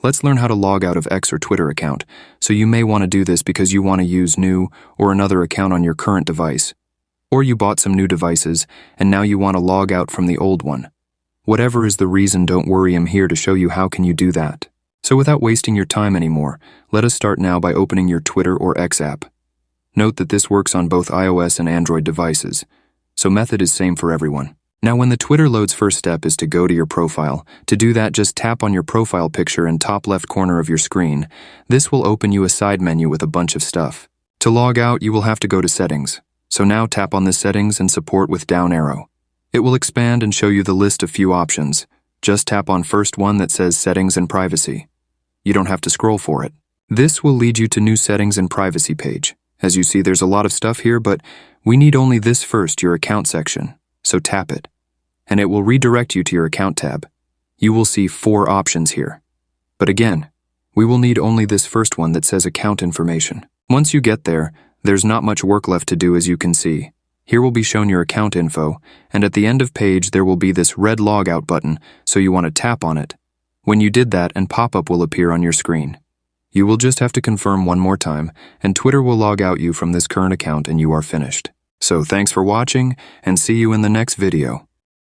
Let's learn how to log out of X or Twitter account. So you may want to do this because you want to use new or another account on your current device. Or you bought some new devices and now you want to log out from the old one. Whatever is the reason, don't worry, I'm here to show you how can you do that. So without wasting your time anymore, let us start now by opening your Twitter or X app. Note that this works on both iOS and Android devices, so method is same for everyone. Now when the Twitter loads, first step is to go to your profile. To do that, just tap on your profile picture in top left corner of your screen. This will open you a side menu with a bunch of stuff. To log out, you will have to go to settings. So now tap on the settings and support with down arrow. It will expand and show you the list of few options. Just tap on first one that says settings and privacy. You don't have to scroll for it. This will lead you to new settings and privacy page. As you see, there's a lot of stuff here, but we need only this first, your account section. So tap it, and it will redirect you to your account tab. You will see 4 options here. But again, we will need only this first one that says account information. Once you get there, there's not much work left to do, as you can see. Here will be shown your account info, and at the end of page there will be this red logout button, so you want to tap on it. When you did that, an pop-up will appear on your screen. You will just have to confirm one more time, and Twitter will log out you from this current account and you are finished. So thanks for watching, and see you in the next video.